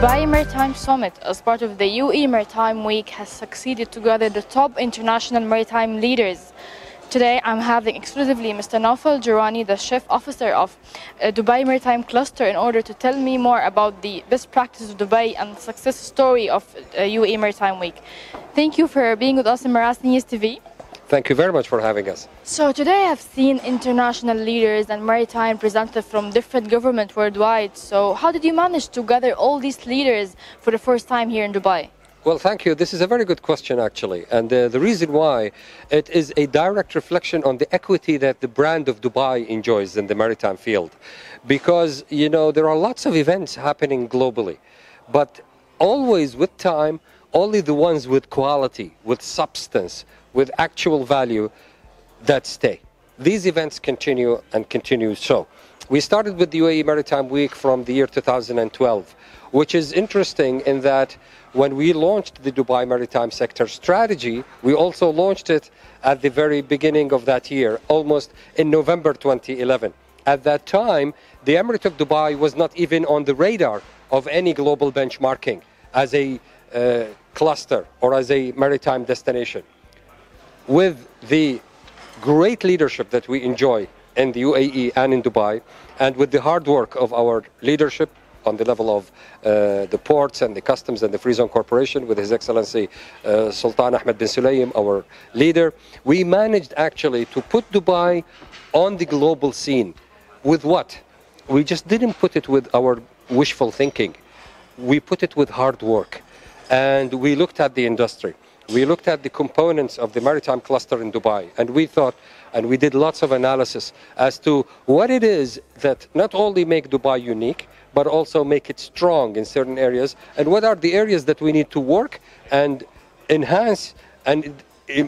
Dubai Maritime Summit, as part of the UAE Maritime Week, has succeeded to gather the top international maritime leaders. Today, I'm having exclusively Mr. Jourani, the Chief Officer of Dubai Maritime Cluster, in order to tell me more about the best practice of Dubai and the success story of UAE Maritime Week. Thank you for being with us in Maras News TV. Thank you very much for having us. So today I've seen international leaders and maritime representatives from different governments worldwide. So how did you manage to gather all these leaders for the first time here in Dubai? Well, thank you. This is a very good question, actually. And the reason why, it is a direct reflection on the equity that the brand of Dubai enjoys in the maritime field. Because, you know, there are lots of events happening globally. But always with time, only the ones with quality, with substance, with actual value that stay. These events continue and continue so. We started with the UAE Maritime Week from the year 2012, which is interesting in that when we launched the Dubai Maritime Sector Strategy, we also launched it at the very beginning of that year, almost in November 2011. At that time, the Emirate of Dubai was not even on the radar of any global benchmarking as a cluster or as a maritime destination. With the great leadership that we enjoy in the UAE and in Dubai, and with the hard work of our leadership on the level of the ports and the customs and the Free Zone Corporation, with His Excellency Sultan Ahmed bin Sulayem, our leader, we managed actually to put Dubai on the global scene. With what? We just didn't put it with our wishful thinking. We put it with hard work. And we looked at the industry. We looked at the components of the maritime cluster in Dubai, and we thought, and we did lots of analysis as to what it is that not only make Dubai unique, but also make it strong in certain areas, and what are the areas that we need to work and enhance and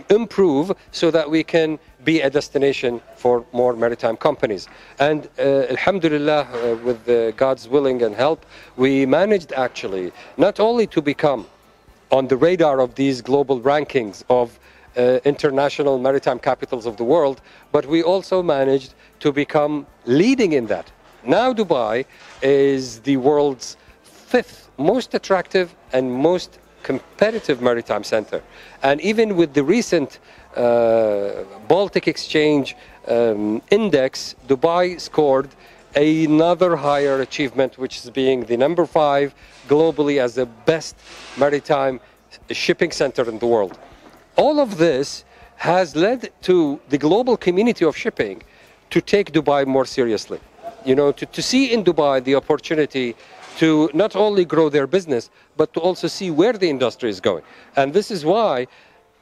improve so that we can be a destination for more maritime companies. And alhamdulillah, with God's willing and help, we managed actually not only to become on the radar of these global rankings of international maritime capitals of the world, but we also managed to become leading in that. Now Dubai is the world's 5th most attractive and most competitive maritime center. And even with the recent Baltic Exchange Index, Dubai scored another higher achievement, which is being the number 5 globally as the best maritime shipping center in the world. All of this has led to the global community of shipping to take Dubai more seriously. You know, to see in Dubai the opportunity to not only grow their business, but to also see where the industry is going. And this is why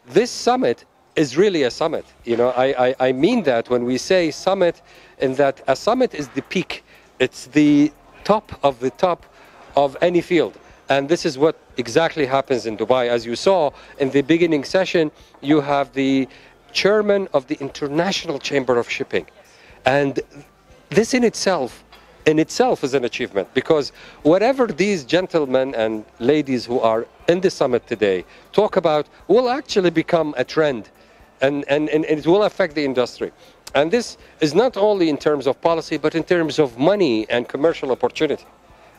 this summit is really a summit. You know, I mean that when we say summit, in that a summit is the peak. It's the top of any field. And this is what exactly happens in Dubai. As you saw in the beginning session, you have the chairman of the International Chamber of Shipping. And this in itself is an achievement, because whatever these gentlemen and ladies who are in the summit today talk about will actually become a trend, and it will affect the industry. And this is not only in terms of policy, but in terms of money and commercial opportunity.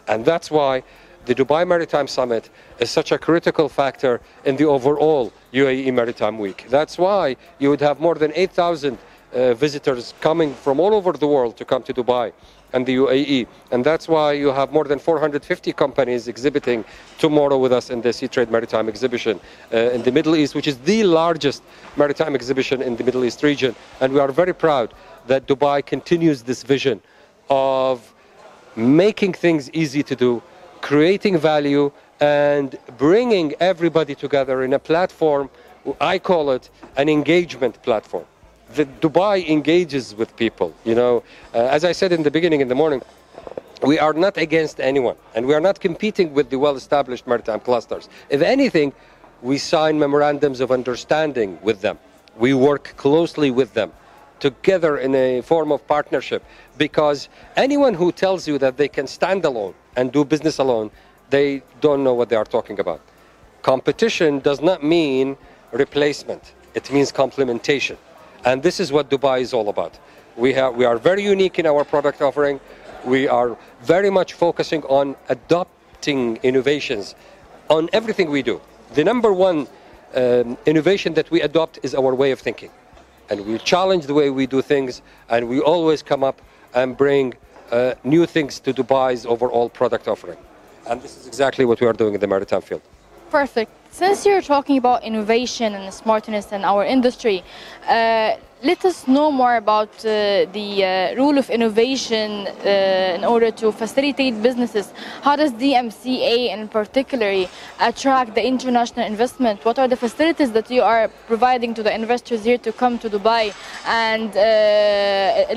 And that's why the Dubai Maritime Summit is such a critical factor in the overall UAE Maritime Week. That's why you would have more than 8,000 visitors coming from all over the world to come to Dubai and the UAE. And that's why you have more than 450 companies exhibiting tomorrow with us in the Sea Trade Maritime Exhibition in the Middle East, which is the largest maritime exhibition in the Middle East region. And we are very proud that Dubai continues this vision of making things easy to do, creating value, and bringing everybody together in a platform. I call it an engagement platform. Dubai engages with people. You know, as I said in the beginning in the morning, we are not against anyone, and we are not competing with the well-established maritime clusters. If anything, we sign memorandums of understanding with them. We work closely with them together in a form of partnership, because anyone who tells you that they can stand alone and do business alone, they don't know what they are talking about. Competition does not mean replacement. It means complementation. And this is what Dubai is all about. We are very unique in our product offering. We are very much focusing on adopting innovations on everything we do. The number one innovation that we adopt is our way of thinking. And we challenge the way we do things, and we always come up and bring new things to Dubai's overall product offering. And this is exactly what we are doing in the maritime field. Perfect. Since you're talking about innovation and smartness in our industry, let us know more about the rule of innovation in order to facilitate businesses. How does DMCA in particular attract the international investment? What are the facilities that you are providing to the investors here to come to Dubai and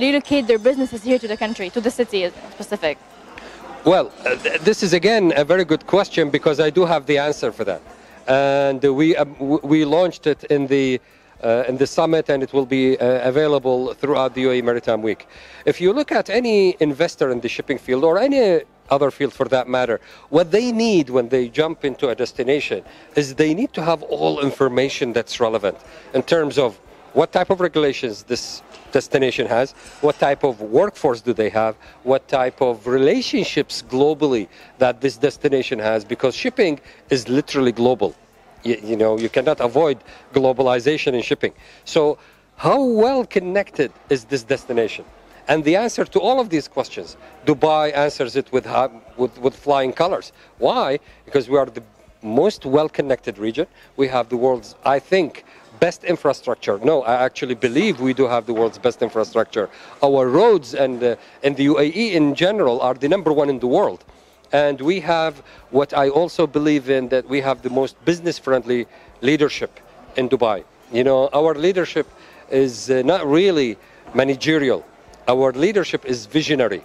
relocate their businesses here to the country, to the city specific? Well, this is again a very good question, because I do have the answer for that. And we launched it in the summit, and it will be available throughout the UAE Maritime Week. If you look at any investor in the shipping field, or any other field for that matter, what they need when they jump into a destination is they need to have all information that's relevant in terms of what type of regulations this destination has, what type of workforce do they have, what type of relationships globally that this destination has, because shipping is literally global. You know, you cannot avoid globalization in shipping. So how well connected is this destination? And the answer to all of these questions, Dubai answers it with flying colors. Why? Because we are the most well-connected region. We have the world's, I think, best infrastructure. No, I actually believe we do have the world's best infrastructure. Our roads and the UAE in general are the number one in the world. And we have what I also believe in, that we have the most business-friendly leadership in Dubai. You know, our leadership is not really managerial. Our leadership is visionary.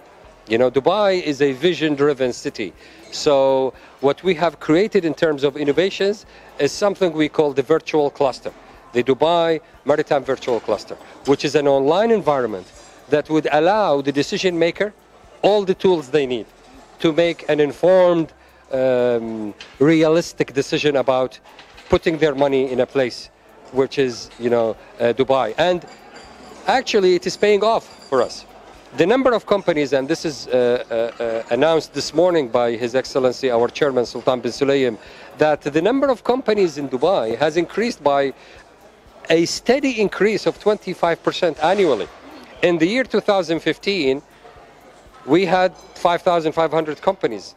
You know, Dubai is a vision-driven city. So what we have created in terms of innovations is something we call the virtual cluster, the Dubai Maritime Virtual Cluster, which is an online environment that would allow the decision maker all the tools they need to make an informed, realistic decision about putting their money in a place which is, you know, Dubai. And actually, it is paying off for us. The number of companies, and this is announced this morning by His Excellency, our Chairman, Sultan bin Sulayem, that the number of companies in Dubai has increased by a steady increase of 25% annually. In the year 2015, we had 5,500 companies.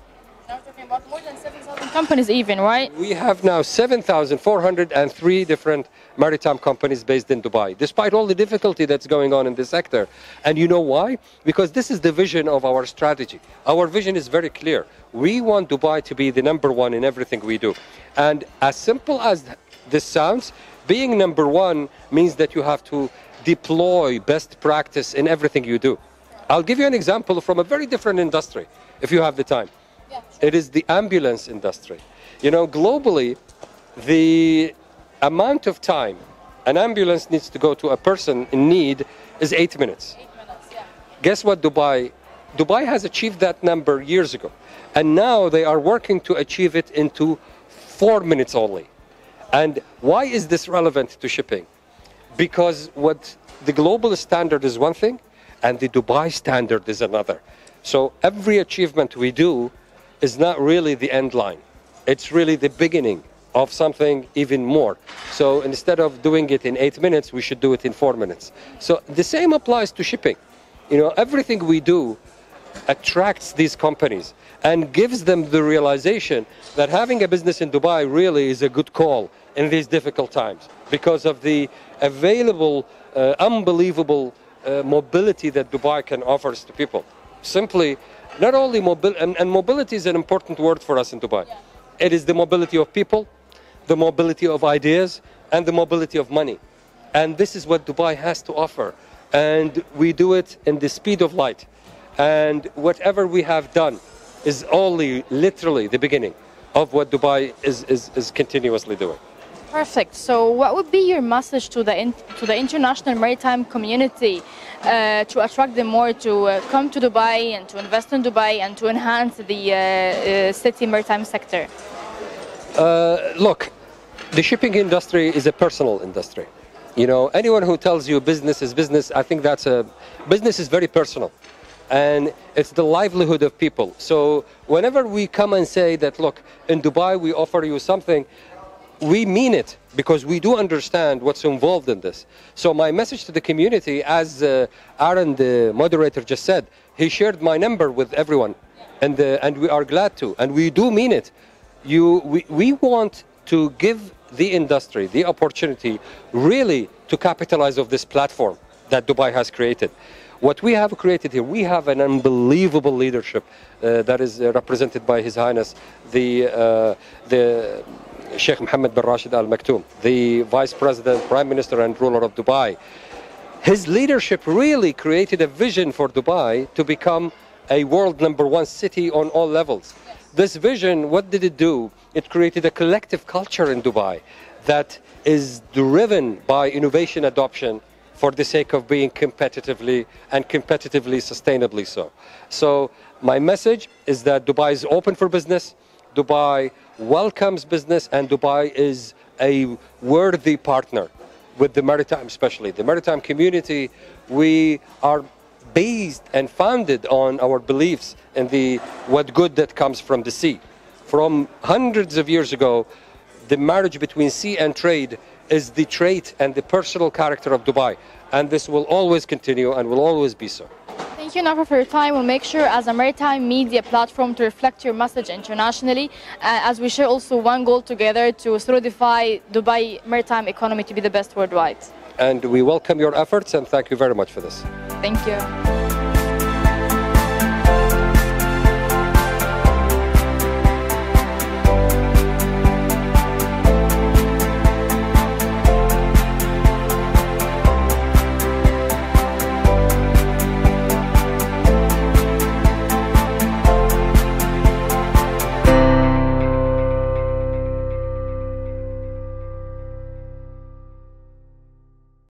Now we're talking about more than 7,000 companies even, right? We have now 7,403 different maritime companies based in Dubai, despite all the difficulty that's going on in this sector. And you know why? Because this is the vision of our strategy. Our vision is very clear. We want Dubai to be the number one in everything we do. And as simple as this sounds, being number one means that you have to deploy best practice in everything you do. I'll give you an example from a very different industry, if you have the time. Yeah. It is the ambulance industry. You know, globally, the amount of time an ambulance needs to go to a person in need is 8 minutes. 8 minutes, yeah. Guess what, Dubai has achieved that number years ago. And now they are working to achieve it into 4 minutes only. And why is this relevant to shipping? Because what the global standard is one thing, and the Dubai standard is another. So every achievement we do is not really the end line. It's really the beginning of something even more. So instead of doing it in 8 minutes, we should do it in 4 minutes. So the same applies to shipping. You know, everything we do attracts these companies and gives them the realization that having a business in Dubai really is a good call in these difficult times, because of the available, unbelievable mobility that Dubai can offer to people. Simply, not only mobility, and mobility is an important word for us in Dubai. Yeah. It is the mobility of people, the mobility of ideas, and the mobility of money. And this is what Dubai has to offer. And we do it in the speed of light. And whatever we have done is only literally the beginning of what Dubai is continuously doing. Perfect. So what would be your message to the international maritime community to attract them more to come to Dubai and to invest in Dubai and to enhance the city maritime sector? Look, the shipping industry is a personal industry. You know, anyone who tells you business is business, I think business is very personal. and it's the livelihood of people. So whenever we come and say that, look, in Dubai we offer you something, we mean it, because we do understand what's involved in this. So my message to the community, as Aaron, the moderator, just said, he shared my number with everyone, and we are glad to, and we do mean it. We want to give the industry the opportunity really to capitalize on this platform that Dubai has created. What we have created here, we have an unbelievable leadership that is represented by His Highness the Sheikh Mohammed bin Rashid Al Maktoum, the Vice President, Prime Minister and ruler of Dubai. His leadership really created a vision for Dubai to become a world #1 city on all levels. This vision, what did it do? It created a collective culture in Dubai that is driven by innovation adoption for the sake of being competitively sustainably so. So my message is that Dubai is open for business, Dubai welcomes business, and Dubai is a worthy partner with the maritime, especially the maritime community. We are based and founded on our beliefs in what good that comes from the sea. From hundreds of years ago, the marriage between sea and trade is the trait and the personal character of Dubai, and this will always continue and will always be so. Thank you, Nafa, for your time. We'll make sure as a maritime media platform to reflect your message internationally, as we share also one goal together to solidify Dubai maritime economy to be the best worldwide. And we welcome your efforts, and thank you very much for this. Thank you.